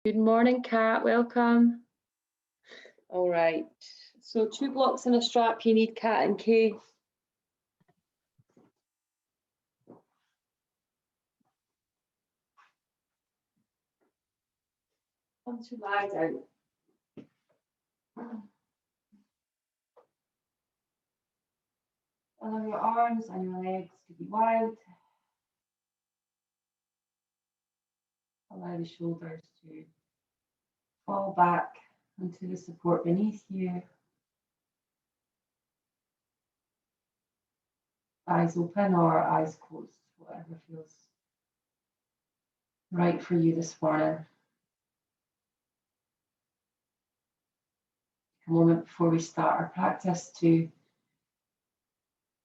Good morning, Kat. Welcome. All right. So 2 blocks and a strap you need, Kat and Kay. Come to lie down. Allow your arms and your legs to be wide. Allow the shoulders to fall back onto the support beneath you. Eyes open or eyes closed, whatever feels right for you this morning. A moment before we start our practice to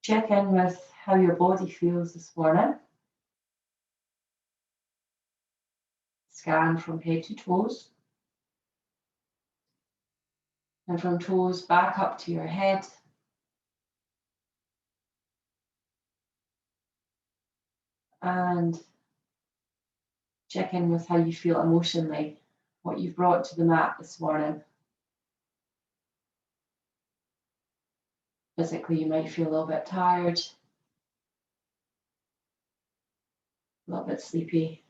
check in with how your body feels this morning. Scan from head to toes. And from toes back up to your head. And check in with how you feel emotionally, what you've brought to the mat this morning. Physically, you might feel a little bit tired, a little bit sleepy.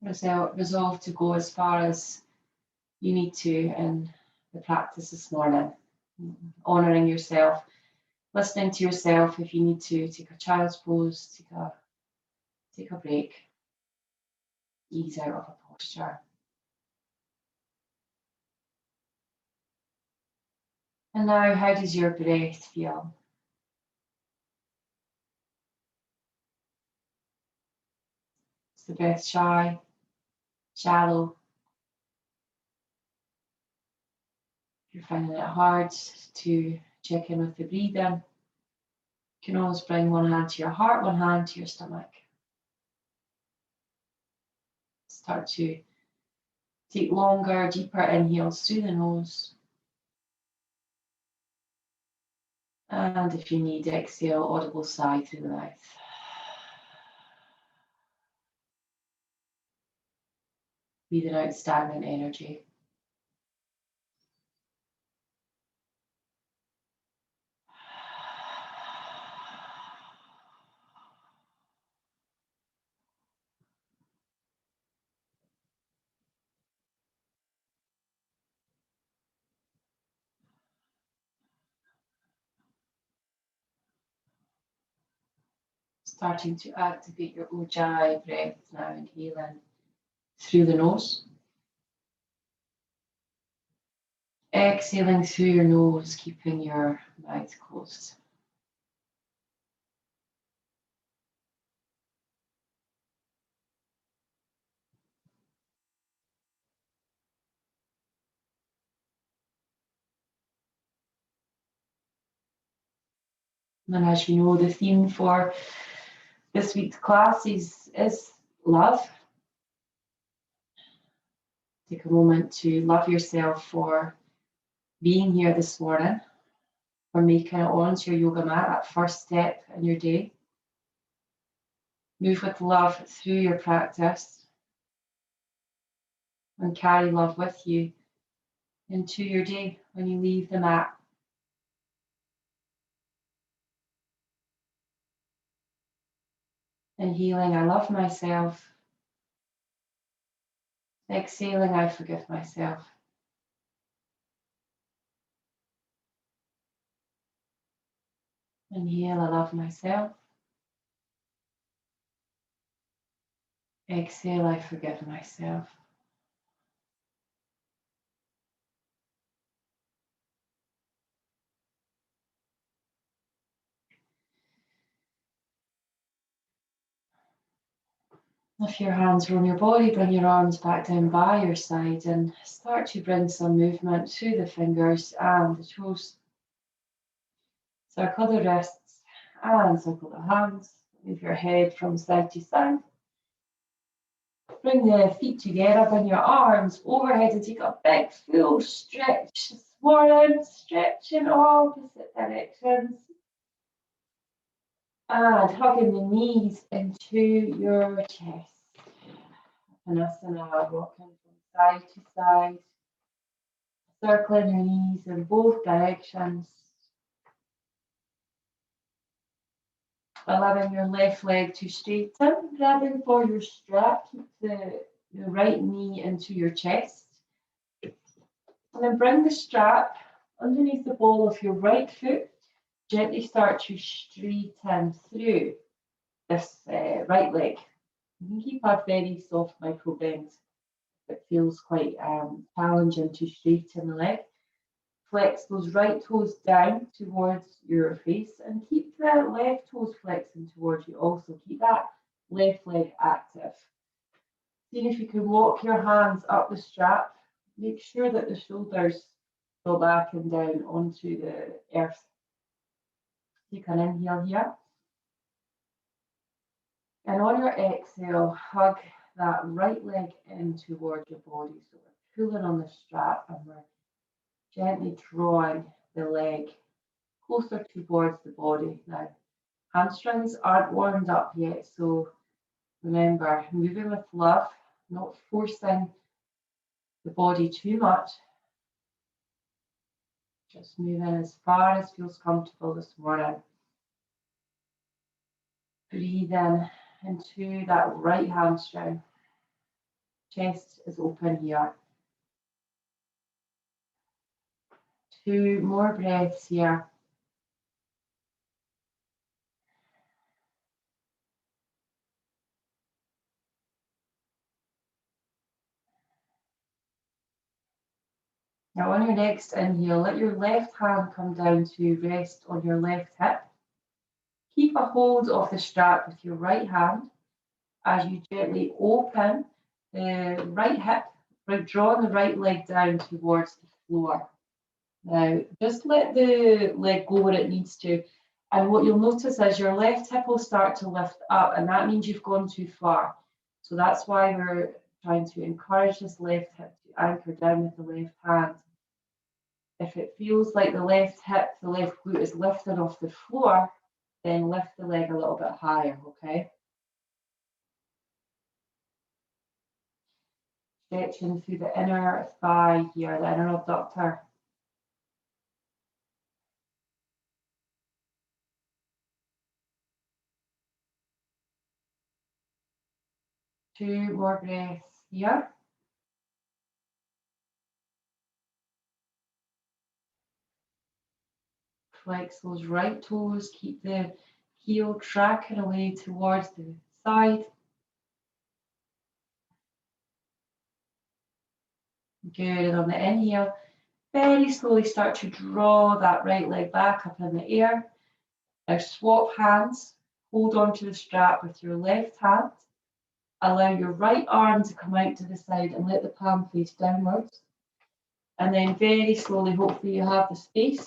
Resolve to go as far as you need to in the practice this morning. Honouring yourself, listening to yourself. If you need to take a child's pose, take a break, ease out of a posture. And now, how does your breath feel? Is the breath shy, shallow? If you're finding it hard to check in with the breathing, you can always bring one hand to your heart, one hand to your stomach. Start to take longer, deeper inhales through the nose. And if you need, exhale, audible sigh through the mouth. Breathing out stagnant energy. Starting to activate your Ujjayi breath now, inhaling through the nose. Exhaling through your nose, keeping your mouth closed. And as you know, the theme for this week's class is love. Take a moment to love yourself for being here this morning, for making it onto your yoga mat, that first step in your day. Move with love through your practice and carry love with you into your day when you leave the mat. Inhaling, I love myself. Exhaling, I forgive myself. Inhale, I love myself. Exhale, I forgive myself. Lift your hands from your body, bring your arms back down by your side and start to bring some movement through the fingers and the toes. Circle the wrists and circle the hands. Move your head from side to side. Bring the feet together, bring your arms overhead and take a big full stretch this morning. Stretch in opposite directions. And hugging the knees into your chest. Vinyasa, rocking from side to side, circling your knees in both directions. Allowing your left leg to straighten, grabbing for your strap, keep the right knee into your chest. And then bring the strap underneath the ball of your right foot. Gently start to straighten through this right leg. You can keep a very soft micro bend. It feels quite challenging to straighten the leg. Flex those right toes down towards your face and keep the left toes flexing towards you also. Keep that left leg active. See if you can walk your hands up the strap. Make sure that the shoulders go back and down onto the earth. Take an inhale here. And on your exhale, hug that right leg in towards your body. So we're pulling on the strap and we're gently drawing the leg closer towards the body. Now, hamstrings aren't warmed up yet, so remember, moving with love, not forcing the body too much. Just moving as far as feels comfortable this morning. Breathe in into that right hamstring. Chest is open here. 2 more breaths here. Now on your next inhale, let your left hand come down to rest on your left hip. Keep a hold of the strap with your right hand as you gently open the right hip, drawing the right leg down towards the floor. Now, just let the leg go where it needs to. And what you'll notice is your left hip will start to lift up, and that means you've gone too far. So that's why we're trying to encourage this left hip to anchor down with the left hand. If it feels like the left hip, the left glute is lifted off the floor, then lift the leg a little bit higher, okay? Stretching through the inner thigh here, the inner abductor. Two more breaths here. Flex those right toes, keep the heel tracking away towards the side. Good, on the inhale, very slowly start to draw that right leg back up in the air. Now swap hands, hold on to the strap with your left hand. Allow your right arm to come out to the side and let the palm face downwards. And then very slowly, hopefully you have the space,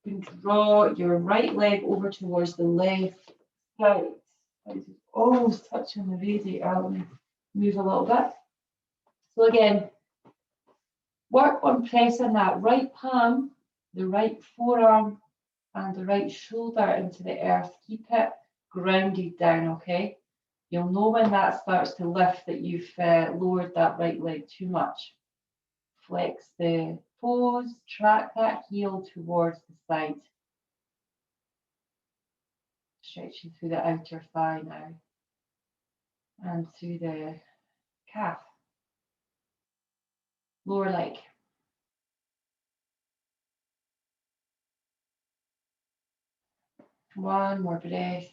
you can draw your right leg over towards the left side. It's almost touching the radiator. Let me move a little bit. So again, work on pressing that right palm, the right forearm, and the right shoulder into the earth. Keep it grounded down, okay? You'll know when that starts to lift that you've lowered that right leg too much. Flex the toes, track that heel towards the side. Stretching through the outer thigh now and through the calf. Lower leg. One more breath.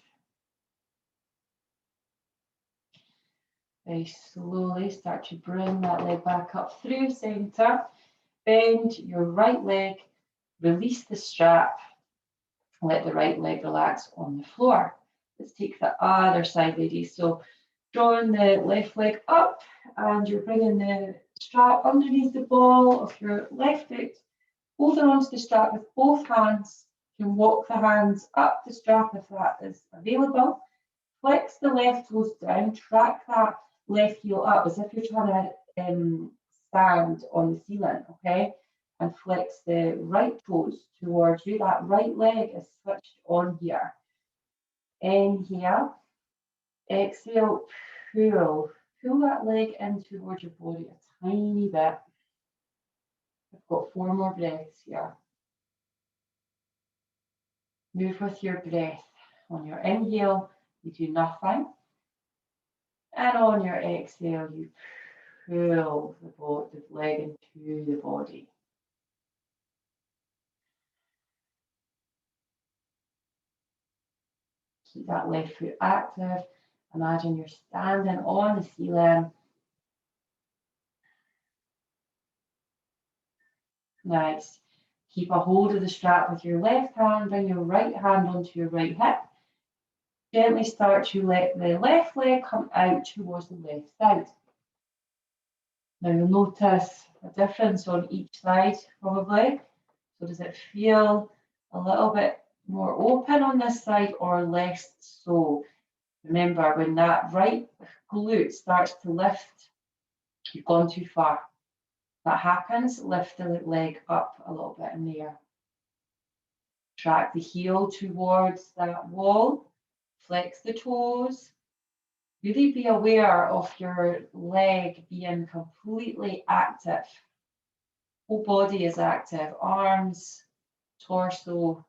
Very slowly start to bring that leg back up through center. Bend your right leg, release the strap, let the right leg relax on the floor. Let's take the other side, ladies. So drawing the left leg up and you're bringing the strap underneath the ball of your left foot, holding onto the strap with both hands. You can walk the hands up the strap if that is available. Flex the left toes down, track that left heel up as if you're trying to stand on the ceiling, okay? And flex the right toes towards you. That right leg is switched on here. Inhale. Exhale, pull. Pull that leg in towards your body a tiny bit. I've got 4 more breaths here. Move with your breath. On your inhale, you do nothing. And on your exhale, you pull the leg into the body. Keep that left foot active. Imagine you're standing on the ceiling. Nice. Keep a hold of the strap with your left hand. Bring your right hand onto your right hip. Gently start to let the left leg come out towards the left side. Now you'll notice a difference on each side probably. So does it feel a little bit more open on this side or less so? Remember, when that right glute starts to lift, you've gone too far. That happens, lift the leg up a little bit in the air. Track the heel towards that wall, flex the toes. Really be aware of your leg being completely active. Whole body is active, arms, torso,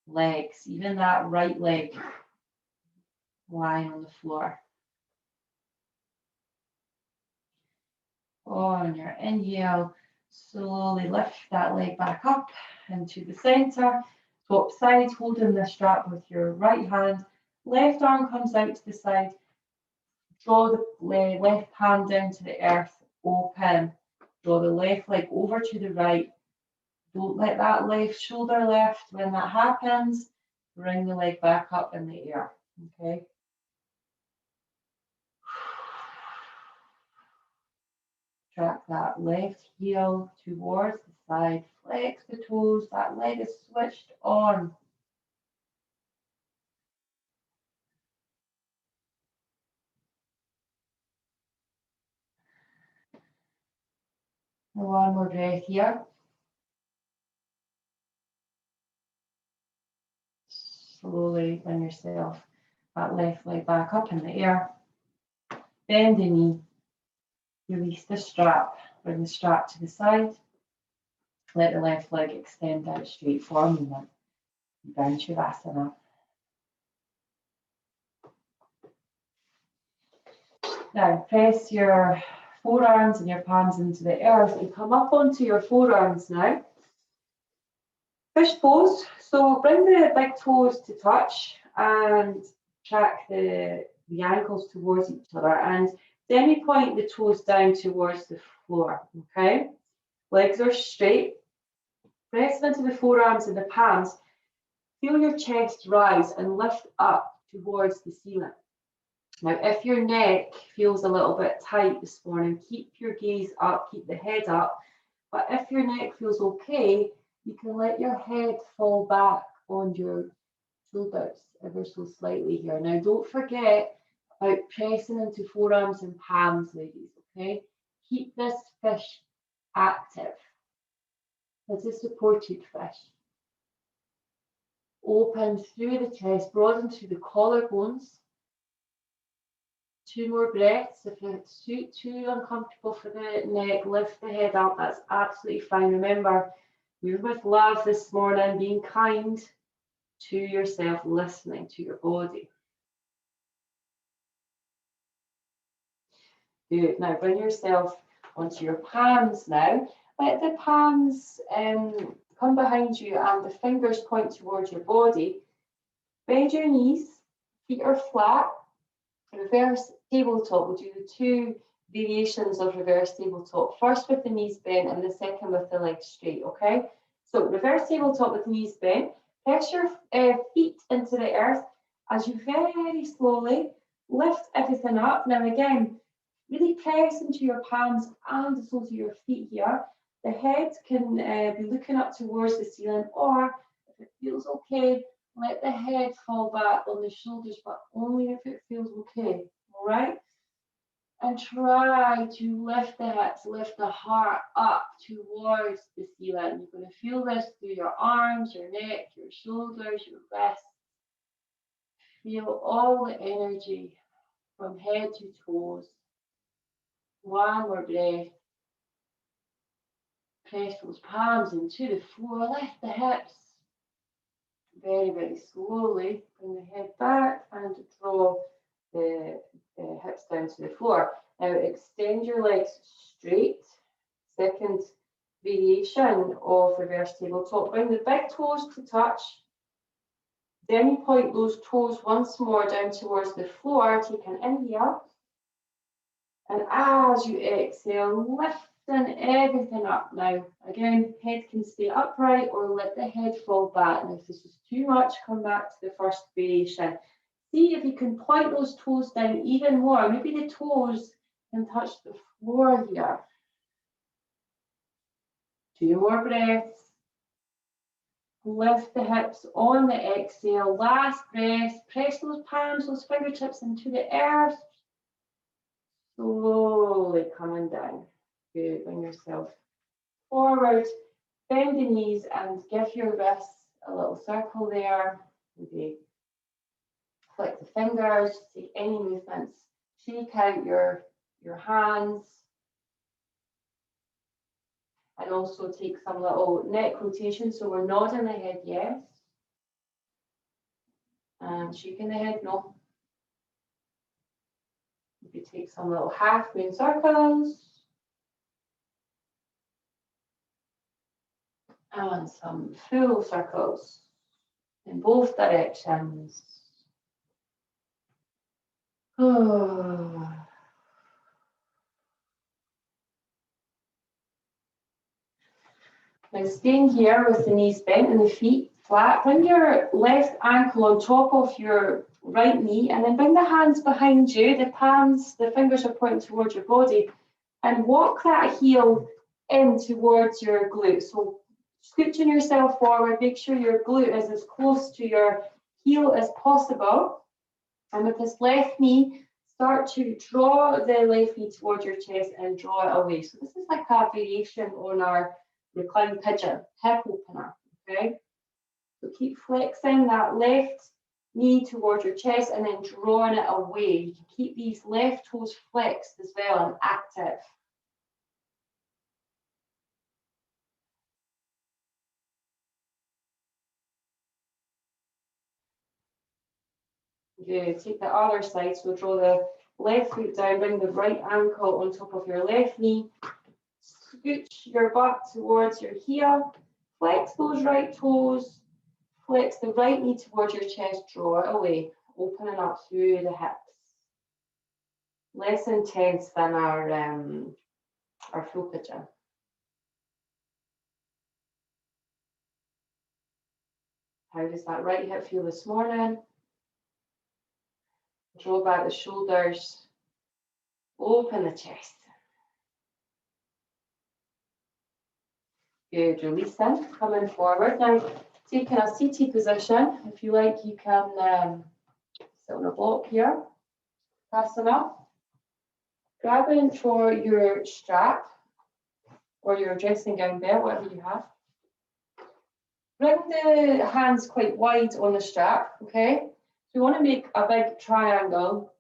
legs, even that right leg lying on the floor. On your inhale, slowly lift that leg back up into the center, top side, holding the strap with your right hand. Left arm comes out to the side. Draw the left hand down to the earth, open. Draw the left leg over to the right. Don't let that left shoulder lift. When that happens, bring the leg back up in the air. Okay. Track that left heel towards the side. Flex the toes. That leg is switched on. One more breath here. Slowly bring yourself that left leg back up in the air. Bend the knee. Release the strap. Bring the strap to the side. Let the left leg extend out straight for a moment. Down Shavasana. Now press your forearms and your palms into the earth and come up onto your forearms now. Fish pose. So bring the big toes to touch and track the ankles towards each other and semi point the toes down towards the floor. Okay, legs are straight. Press into the forearms and the palms. Feel your chest rise and lift up towards the ceiling. Now, if your neck feels a little bit tight this morning, keep your gaze up, keep the head up. But if your neck feels okay, you can let your head fall back on your shoulders ever so slightly here. Now, don't forget about pressing into forearms and palms, ladies, okay? Keep this fish active. It's a supported fish. Open through the chest, broaden to the collarbones. 2 more breaths. If it's too uncomfortable for the neck, lift the head up. That's absolutely fine. Remember, you're with love this morning, being kind to yourself, listening to your body. Good. Now bring yourself onto your palms now. Let the palms come behind you and the fingers point towards your body. Bend your knees, feet are flat. Reverse tabletop. We'll do the 2 variations of reverse tabletop. First with the knees bent and the second with the legs straight, okay? So reverse tabletop with knees bent. Press your feet into the earth as you very slowly lift everything up. Now again, really press into your palms and the soles of your feet here. The head can be looking up towards the ceiling, or if it feels okay, let the head fall back on the shoulders, but only if it feels okay, all right? And try to lift the hips, lift the heart up towards the ceiling. You're going to feel this through your arms, your neck, your shoulders, your wrists. Feel all the energy from head to toes. One more breath. Press those palms into the floor. Lift the hips. Very, very slowly. Bring the head back and draw the hips down to the floor. Now extend your legs straight. Second variation of reverse tabletop. Bring the big toes to touch. Then you point those toes once more down towards the floor. Take an inhale. And as you exhale, lifting everything up now. Again, head can stay upright or let the head fall back. And if this is too much, come back to the first variation. See if you can point those toes down even more. Maybe the toes can touch the floor here. 2 more breaths. Lift the hips on the exhale. Last breath. Press those palms, those fingertips into the earth. Slowly coming down. Good. Bring yourself forward. Bend the knees and give your wrists a little circle there. Maybe flick the fingers. Take any movements. Shake out your hands. And also take some little neck rotation. So we're nodding the head, yes. And shaking the head, no. You could take some little half moon circles. And some full circles in both directions. Oh. Now staying here with the knees bent and the feet flat, bring your left ankle on top of your right knee and then bring the hands behind you, the palms, the fingers are pointing towards your body, and walk that heel in towards your glute. So scooching yourself forward, make sure your glute is as close to your heel as possible. And with this left knee, start to draw the left knee towards your chest and draw it away. So this is like a variation on our reclined pigeon, hip opener, okay? So keep flexing that left knee towards your chest and then drawing it away. You can keep these left toes flexed as well and active. Good. Take the other side. So draw the left foot down, bring the right ankle on top of your left knee. Scooch your butt towards your heel. Flex those right toes. Flex the right knee towards your chest. Draw it away. Opening up through the hips. Less intense than our full pigeon. How does that right hip feel this morning? Draw back the shoulders. Open the chest. Good, releasing, coming forward. Now, taking a seated position. If you like, you can sit on a block here. Passing up. Grabbing for your strap or your dressing gown belt, whatever you have. Bring the hands quite wide on the strap, okay? So we want to make a big triangle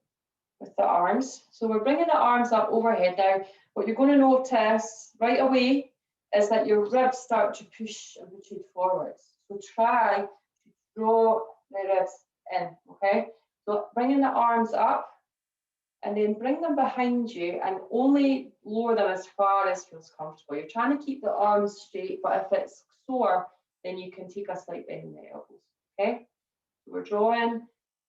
with the arms. So we're bringing the arms up overhead. Now, what you're going to notice right away is that your ribs start to push and protrude forwards. So try to draw the ribs in, okay? So bringing the arms up and then bring them behind you and only lower them as far as feels comfortable. You're trying to keep the arms straight, but if it's sore, then you can take a slight bend in the elbows, okay? So we're drawing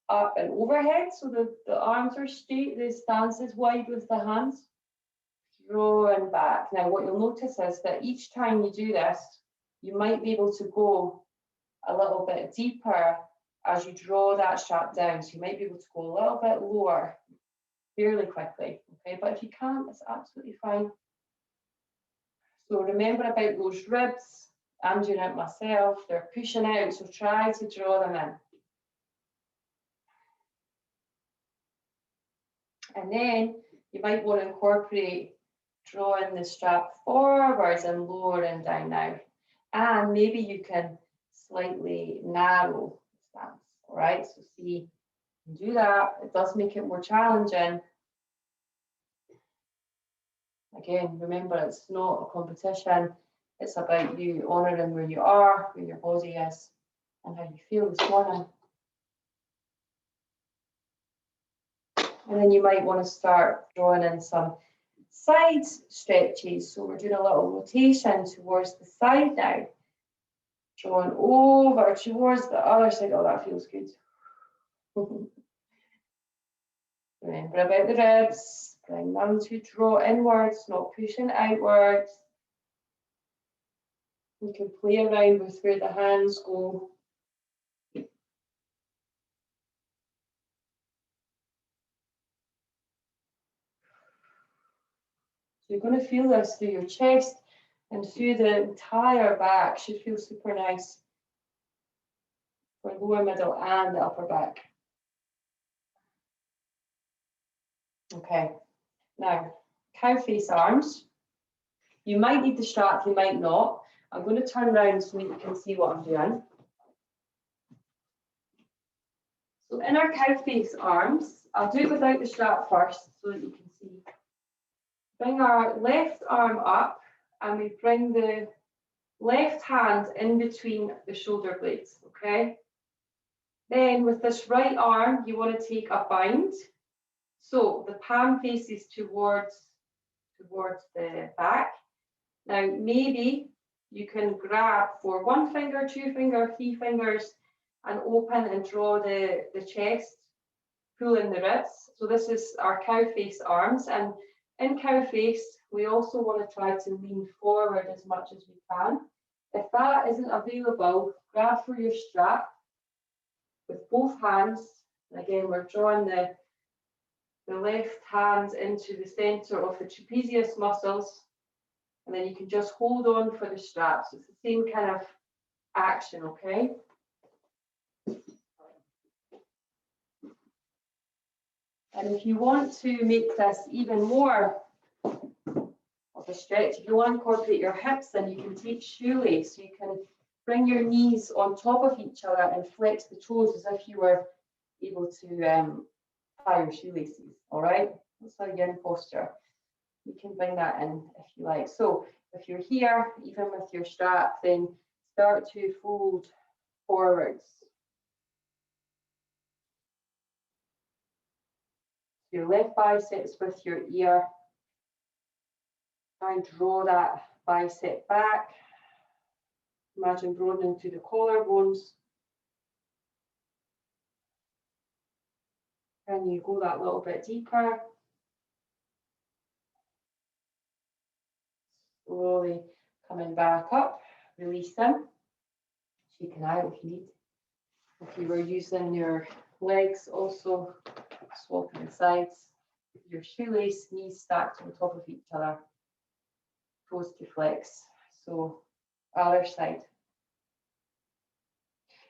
up and overhead, so the arms are straight, the stance is wide with the hands. Drawing back. Now what you'll notice is that each time you do this, you might be able to go a little bit deeper as you draw that strap down. So you might be able to go a little bit lower fairly quickly, okay? But if you can't, it's absolutely fine. So remember about those ribs. I'm doing it myself. They're pushing out, so try to draw them in. And then you might want to incorporate drawing the strap forwards and lowering down now. And maybe you can slightly narrow the stance, all right? So see do that. It does make it more challenging. Again, remember, it's not a competition. It's about you honouring where you are, where your body is, and how you feel this morning. And then you might want to start drawing in some side stretches. So we're doing a little rotation towards the side now. Drawing over towards the other side. Oh, that feels good. Remember about the ribs. Bring them to draw inwards, not pushing outwards. You can play around with where the hands go. So you're going to feel this through your chest and through the entire back. Should feel super nice for lower, middle, and the upper back. Okay, now cow face arms. You might need the strap, you might not. I'm going to turn around so that you can see what I'm doing. So in our cow face arms, I'll do it without the strap first so that you can see. Bring our left arm up and we bring the left hand in between the shoulder blades, okay? Then with this right arm, you want to take a bind. So the palm faces towards the back. Now maybe you can grab for 1 finger, 2 finger, 3 fingers and open and draw the chest, pull in the ribs. So this is our cow face arms, and in cow face we also want to try to lean forward as much as we can. If that isn't available, grab for your strap with both hands. And again, we're drawing the left hand into the center of the trapezius muscles, and then you can just hold on for the strap. So it's the same kind of action, okay? And if you want to make this even more of a stretch, if you want to incorporate your hips, then you can take shoelace. So you can bring your knees on top of each other and flex the toes as if you were able to tie your shoelaces, all right? That's our yin posture. You can bring that in if you like. So if you're here, even with your strap, then start to fold forwards. Your left biceps with your ear. Try and draw that bicep back. Imagine broadening to the collarbones. Can you go that little bit deeper? Slowly coming back up, releasing, shaking out if you need. If you were using your legs, also swapping the sides. Your shoelace, knees stacked on top of each other, toes to flex. So other side.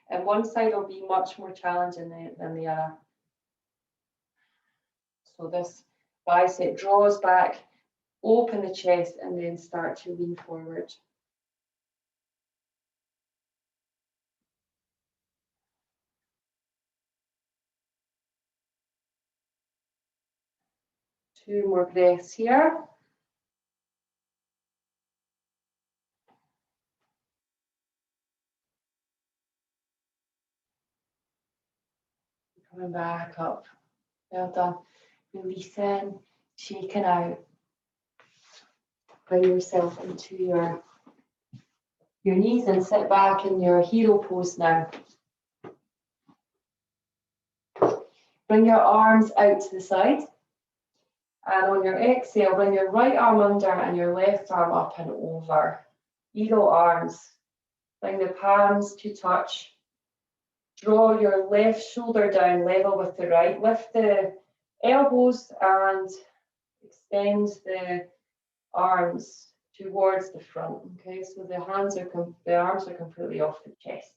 And one side will be much more challenging than the other. So this bicep draws back, open the chest, and then start to lean forward. Two more breaths here. Coming back up. Well done. Releasing, shaking out. Bring yourself into your knees and sit back in your hero pose now. Bring your arms out to the side. And on your exhale, bring your right arm under and your left arm up and over. Eagle arms. Bring the palms to touch. Draw your left shoulder down level with the right. Lift the elbows and extend the arms towards the front. Okay, so the arms are completely off the chest.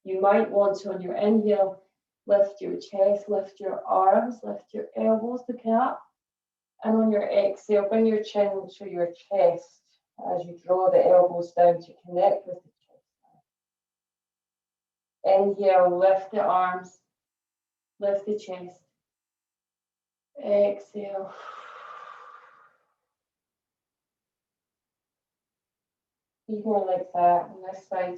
You might want to, on your inhale, lift your chest, lift your arms, lift your elbows looking up. And on your exhale, bring your chin to your chest as you draw the elbows down to connect with the chest. Inhale, lift the arms. Lift the chest. Exhale. Even like that on this side.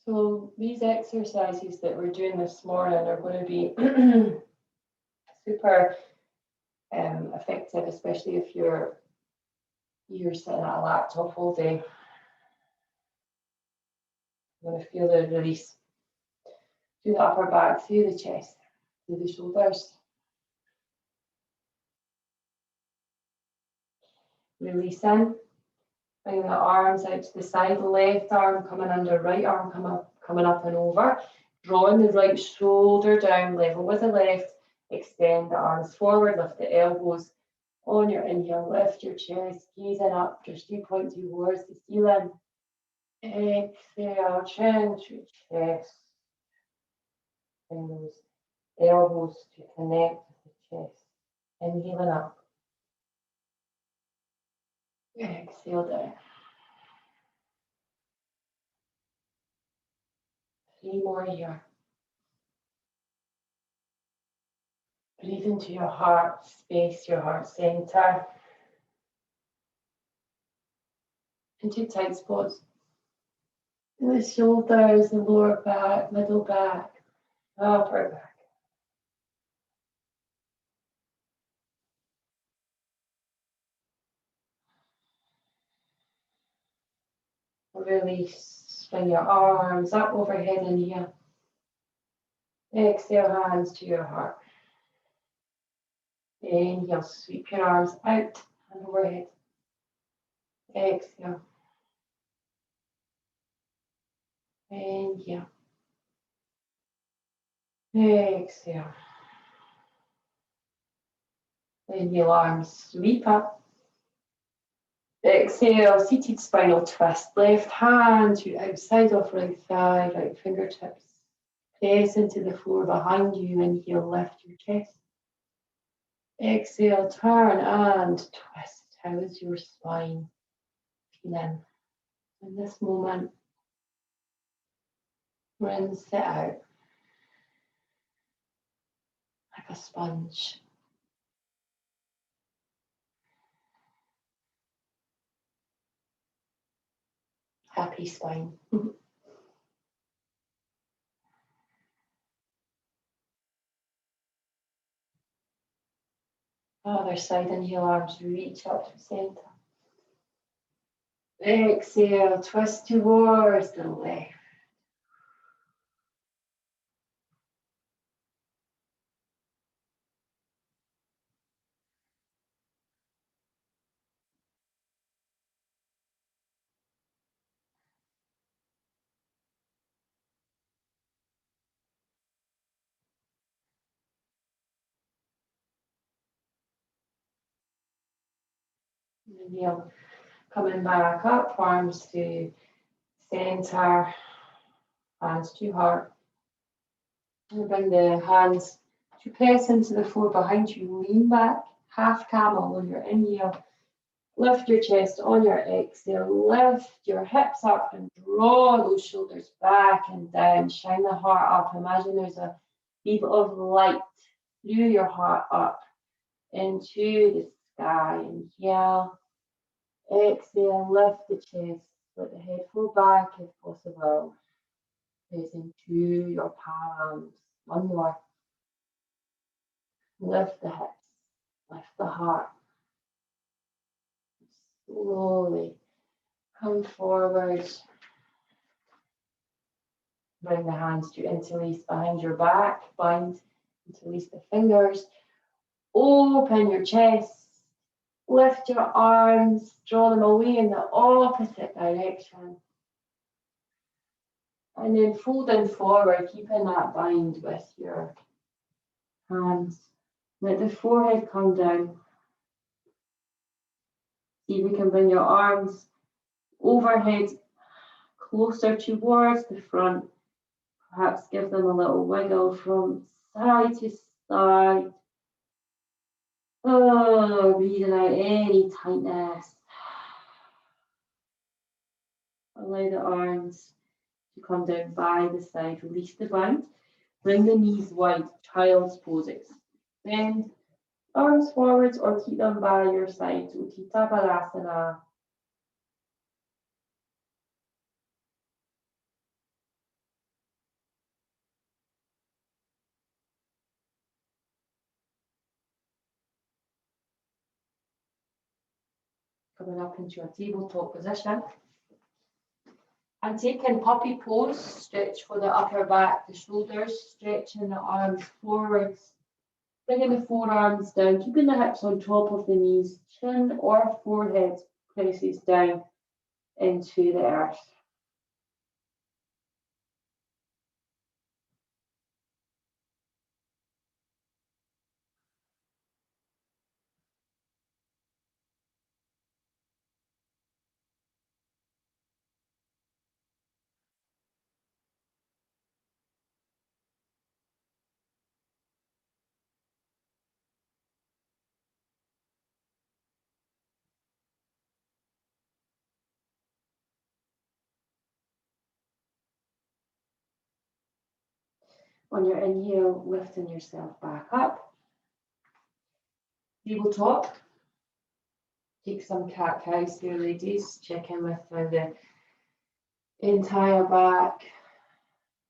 So these exercises that we're doing this morning are going to be super effective, especially if you're sitting at a laptop all day. You're going to feel the release through the upper back, through the chest, through the shoulders. Release in. Bring the arms out to the side, left arm coming under, right arm coming up and over. Drawing the right shoulder down, level with the left. Extend the arms forward, lift the elbows. On your inhale, lift your chest, gazing up, just 3.2 towards the ceiling. Exhale, chin to chest. Bring those elbows to connect with the chest. Inhaling up. Exhale down. 3 more here. Breathe into your heart space, your heart center. Into tight spots. In the shoulders, the lower back, middle back, upper back. Release. Bring your arms up overhead in here. Exhale, hands to your heart. Inhale, sweep your arms out and overhead. Exhale. Inhale. Exhale. Inhale, arms sweep up. Exhale, seated spinal twist. Left hand to outside of right thigh, right fingertips. Press into the floor behind you. Inhale, lift your chest. Exhale, turn and twist. How is your spine feeling? In this moment, rinse it out like a sponge. Happy spine. Other side, inhale, arms reach up to center. Exhale, twist towards the left. Inhale, coming back up, arms to center, hands to heart. And bring the hands to press into the floor behind you. Lean back, half camel on your inhale. Lift your chest on your exhale. Lift your hips up and draw those shoulders back and down. Shine the heart up. Imagine there's a bead of light through your heart up into the sky. Inhale. Exhale. Lift the chest. Let the head fall back if possible. Press into your palms. One more. Lift the hips. Lift the heart. Slowly come forward. Bring the hands to interlace behind your back. Bind, interlace the fingers. Open your chest. Lift your arms. Draw them away in the opposite direction. And then fold them forward, keeping that bind with your hands. Let the forehead come down. See if we can bring your arms overhead closer towards the front. Perhaps give them a little wiggle from side to side. Oh, breathing out any tightness. Allow the arms to come down by the side. Release the bind. Bring the knees wide. Child's poses. Bend arms forwards or keep them by your side. Utthita Balasana. Coming up into a tabletop position. And taking puppy pose, stretch for the upper back, the shoulders, stretching the arms forwards, bringing the forearms down, keeping the hips on top of the knees, chin or forehead presses down into the earth. On your inhale, lifting yourself back up. Tabletop. Take some cat-cows here, ladies. Check in with how the entire back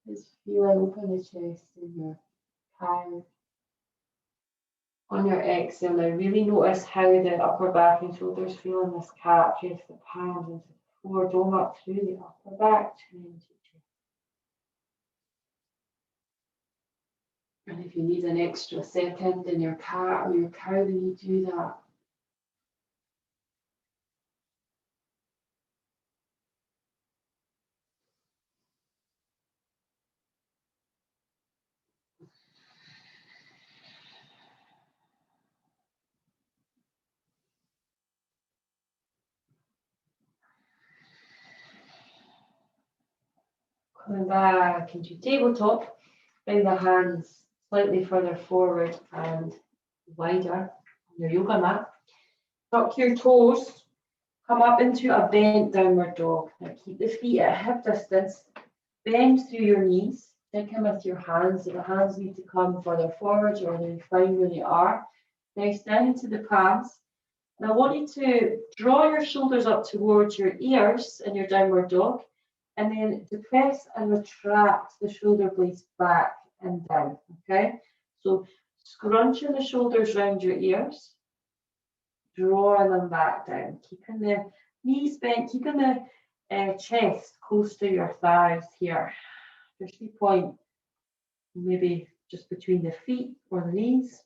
is feeling. Open the chest in your cow. On your exhale, now really notice how the upper back and shoulders feel in this cat. Press the palms into the floor, dome up through the upper back, chin into chest. And if you need an extra second in your cat or your cow, then you do that. Coming back into tabletop, bring the hands slightly further forward and wider on your yoga mat. Tuck your toes, come up into a bent downward dog. Now keep the feet at hip distance, bend through your knees, check in with your hands. So the hands need to come further forward or they're fine where they are. Nice down into the palms. And I want you to draw your shoulders up towards your ears in your downward dog, and then depress and retract the shoulder blades back and down, okay? So scrunching the shoulders round your ears, drawing them back down, keeping the knees bent, keeping the chest close to your thighs here. There's the point, maybe just between the feet or the knees.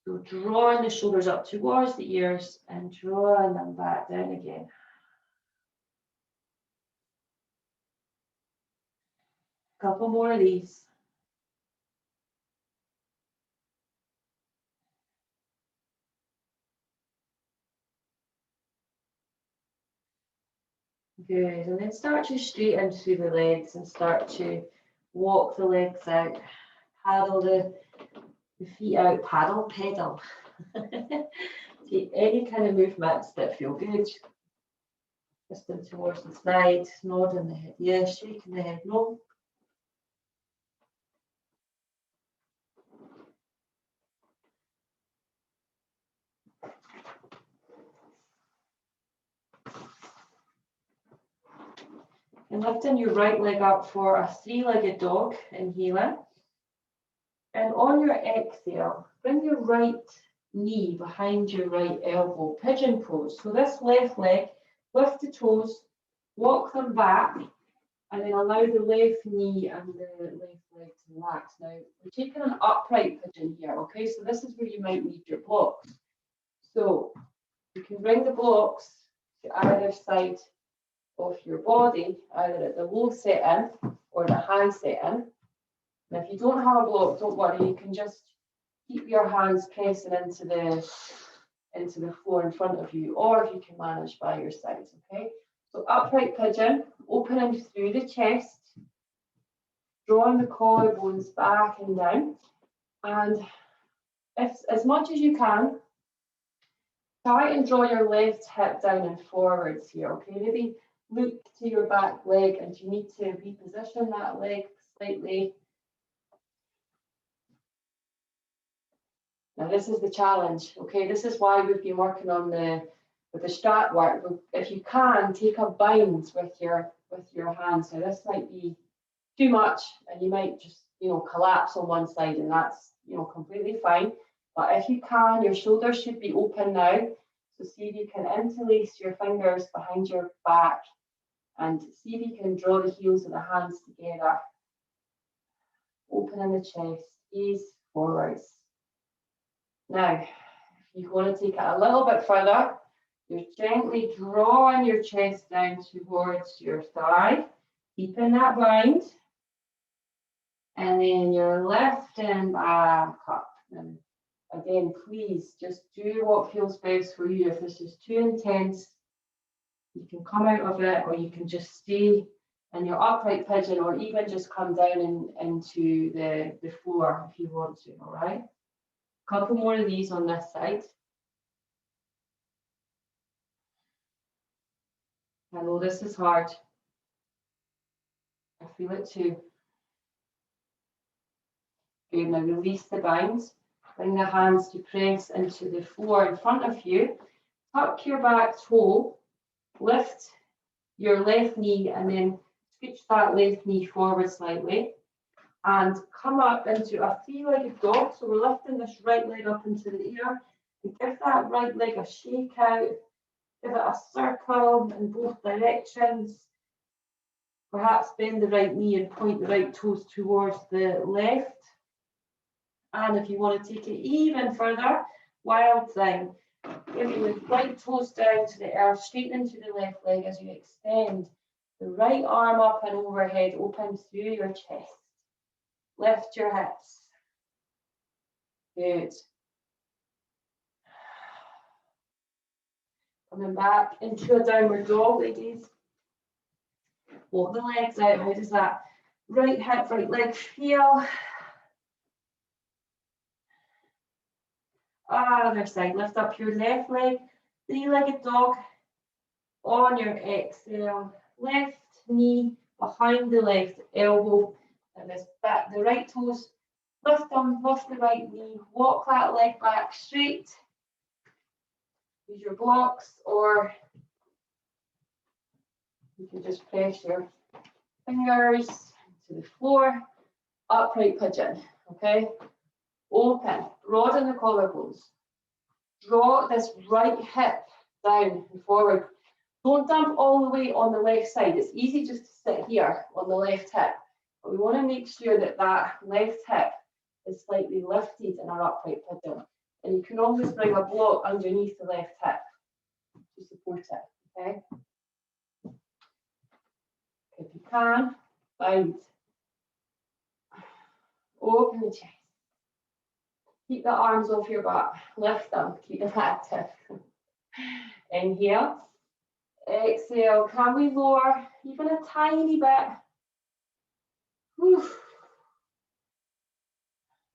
So drawing the shoulders up towards the ears and drawing them back down again. Couple more of these. Good, and then start to straighten through the legs and start to walk the legs out, paddle the feet out, pedal. Take any kind of movements that feel good. Twisting towards the side, nodding the head yes, shaking the head no. And lifting your right leg up for a three-legged dog, inhaling. And on your exhale, bring your right knee behind your right elbow, pigeon pose. So this left leg, lift the toes, walk them back, and then allow the left knee and the left leg to relax. Now, we're taking an upright pigeon here, okay? So this is where you might need your blocks. So you can bring the blocks to either side of your body, either at the low setting or the high setting. And if you don't have a block, don't worry, you can just keep your hands pressing into the floor in front of you, or if you can manage by your sides, okay? So upright pigeon, opening through the chest, drawing the collarbones back and down, and if as much as you can, try and draw your left hip down and forwards here, okay? Maybe look to your back leg, and you need to reposition that leg slightly. Now this is the challenge, okay? This is why we've been working on with the strap work. If you can, take a bind with your hands. Now this might be too much, and you might just, you know, collapse on one side, and that's, you know, completely fine. But if you can, your shoulders should be open now. So see if you can interlace your fingers behind your back, and see if you can draw the heels of the hands together. Open in the chest, gaze forwards. Now, if you want to take it a little bit further, you're gently drawing your chest down towards your thigh, keeping that bind. And then you're lifting back up. And again, please just do what feels best for you. If this is too intense, you can come out of it, or you can just stay in your upright pigeon, or even just come down into the floor if you want to, all right? A couple more of these on this side. I know this is hard. I feel it too. Good, now release the binds. Bring the hands to press into the floor in front of you. Tuck your back toe. Lift your left knee, and then scooch that left knee forward slightly. And come up into a three-legged dog. So we're lifting this right leg up into the air. And give that right leg a shake out. Give it a circle in both directions. Perhaps bend the right knee and point the right toes towards the left. And if you want to take it even further, wild thing. Give your right toes down to the earth, straight into the left leg as you extend the right arm up and overhead, open through your chest. Lift your hips. Good. Coming back into a downward dog, ladies. Walk the legs out. How does that right hip, right leg feel? Other side. Lift up your left leg. Three-legged dog. On your exhale, left knee behind the left elbow, and this back, the right toes, lift them, lift the right knee, walk that leg back straight. Use your blocks, or you can just press your fingers to the floor. Upright pigeon, okay? Open, broaden the collarbones. Draw this right hip down and forward. Don't dump all the weight on the left side. It's easy just to sit here on the left hip, but we want to make sure that that left hip is slightly lifted in our upright pigeon. And you can always bring a block underneath the left hip to support it, okay? If you can, bind. Open the chest. Keep the arms off your back. Lift them. Keep them active. Inhale. Exhale. Can we lower even a tiny bit? Whew.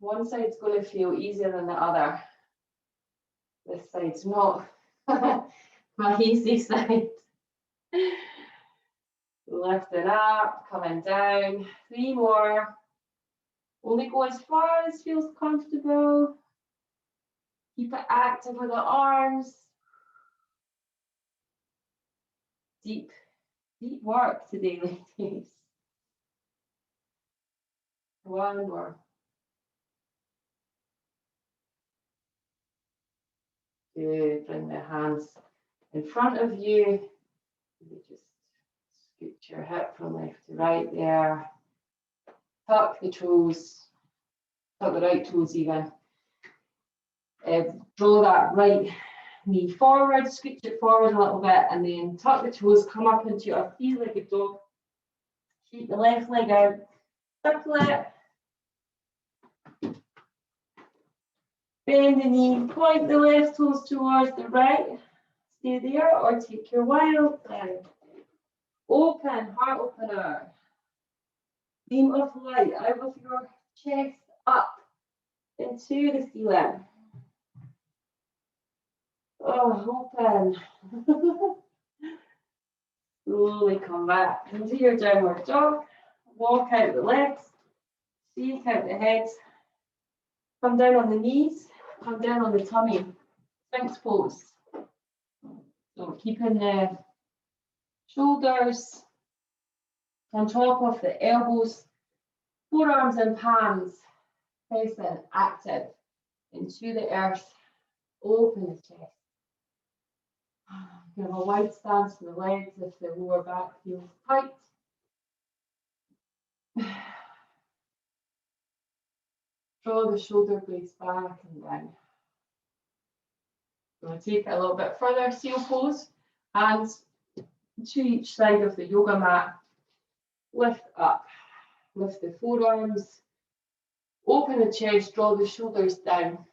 One side's going to feel easier than the other. This side's not my easy side. Lifting up, coming down. 3 more. Only go as far as feels comfortable. Keep it active with the arms. Deep work today, ladies. 1 more. Good. Bring the hands in front of you. You just scoot your hip from left to right there. Tuck the toes. Tuck the right toes even. Draw that right knee forward, scooch it forward a little bit, and then tuck the toes, come up into a three-legged dog. Keep the left leg out, circle it. Bend the knee, point the left toes towards the right. Stay there or take your wild thing. Open, heart opener. Beam of light out of your chest up into the ceiling. Oh, open. Slowly come back into your downward dog. Walk out the legs. Shake out the head. Come down on the knees. Come down on the tummy. Sphinx pose. So keeping the shoulders on top of the elbows, forearms and palms facing active into the earth. Open the chest. You have a wide stance in the legs if the lower back feels tight. Draw the shoulder blades back and down. We'll take it a little bit further, seal pose. Hands to each side of the yoga mat. Lift up. Lift the forearms. Open the chest, draw the shoulders down.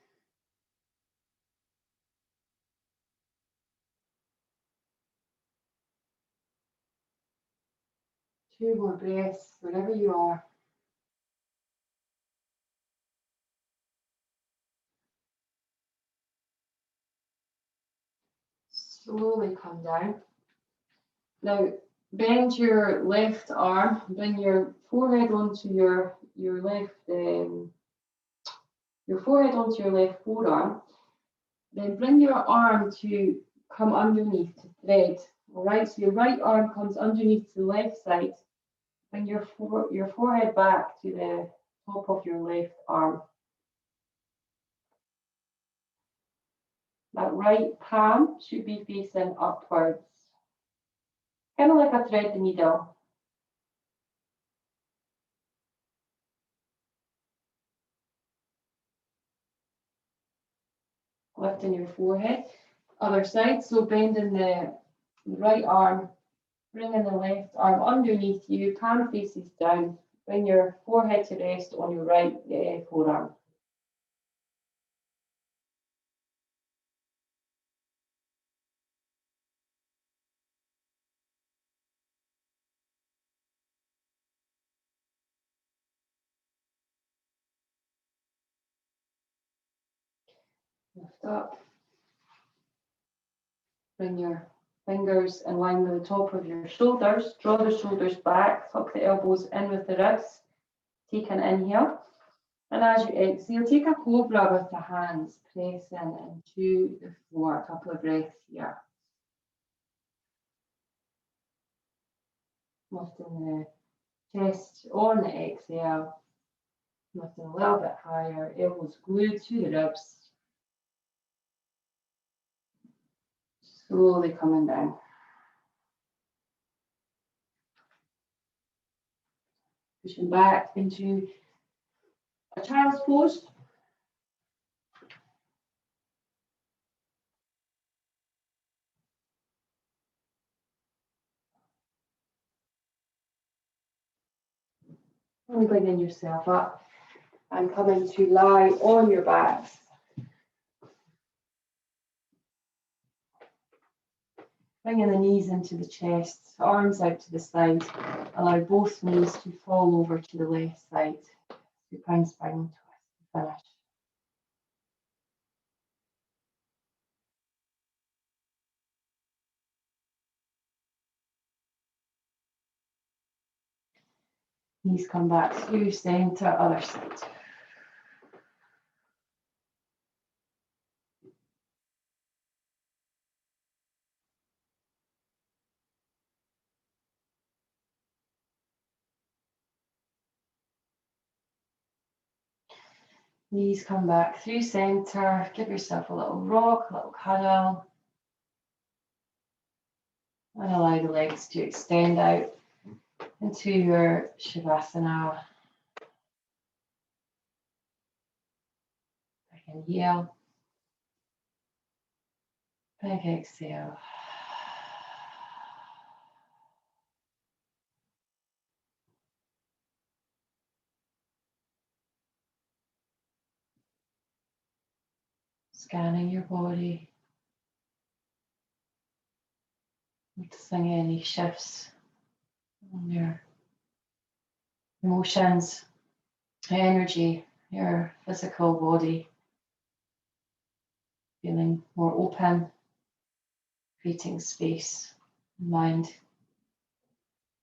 Two more breaths, wherever you are. Slowly come down. Now, bend your left arm, bring your forehead onto your left, your forehead onto your left forearm. Then bring your arm to come underneath to thread. All right, so your right arm comes underneath the left side. Bring your forehead back to the top of your left arm. That right palm should be facing upwards. Kind of like a thread the needle. Lifting your forehead. Other side, so bending the right arm, bringing the left arm underneath you, palm faces down. Bring your forehead to rest on your right forearm. Lift up. Bring your fingers in line with the top of your shoulders. Draw the shoulders back. Tuck the elbows in with the ribs. Take an inhale. And as you exhale, take a cobra with the hands pressing into the floor. A couple of breaths here. Lifting the chest on the exhale. Lifting a little bit higher. Elbows glued to the ribs. Slowly coming down. Pushing back into a child's pose. And bringing yourself up and coming to lie on your backs. Bringing the knees into the chest, arms out to the side. Allow both knees to fall over to the left side. Supine spine twist to finish. Knees come back through center, other side. Knees come back through center. Give yourself a little rock, a little cuddle. And allow the legs to extend out into your Shavasana. Big inhale. Big exhale. Scanning your body. Noticing any shifts in your emotions, energy, your physical body. Feeling more open, creating space, mind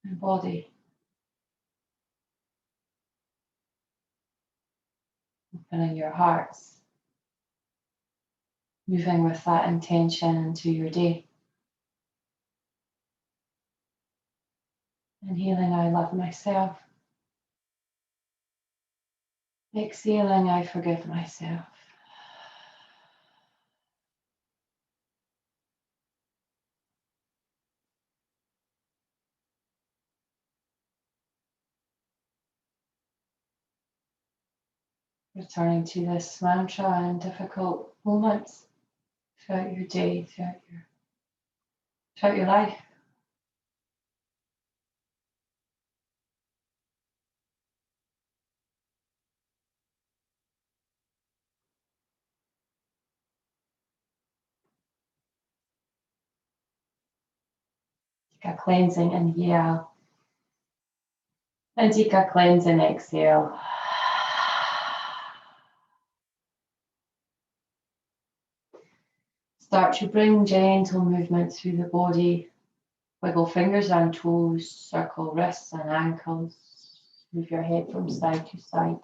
and body. Opening your hearts, moving with that intention into your day. Inhaling, I love myself. Exhaling, I forgive myself. Returning to this mantra in difficult moments throughout your day, throughout your life. Take a cleansing inhale and take a cleansing exhale. Start to bring gentle movement through the body. Wiggle fingers and toes, circle wrists and ankles. Move your head from side to side.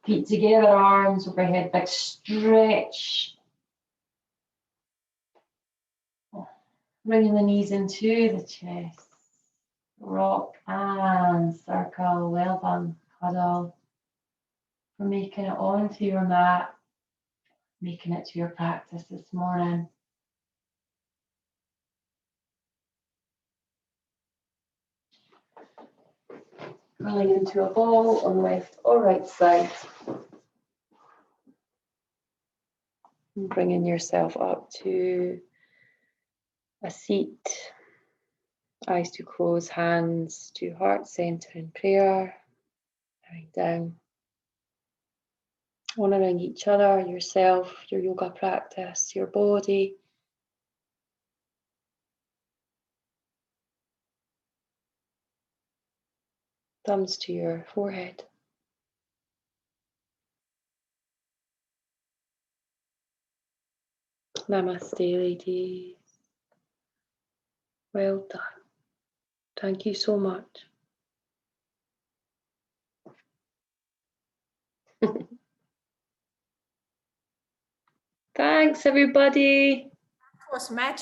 Feet together, arms overhead, big stretch. Bringing the knees into the chest. Rock and circle, well done, cuddle. For making it onto your mat, making it to your practice this morning. Rolling into a ball on the left or right side. And bringing yourself up to a seat. Eyes to close, hands to heart center in prayer. Lying down. Honouring each other, yourself, your yoga practice, your body. Thumbs to your forehead. Namaste, ladies. Well done. Thank you so much. Thanks, everybody. That was magic.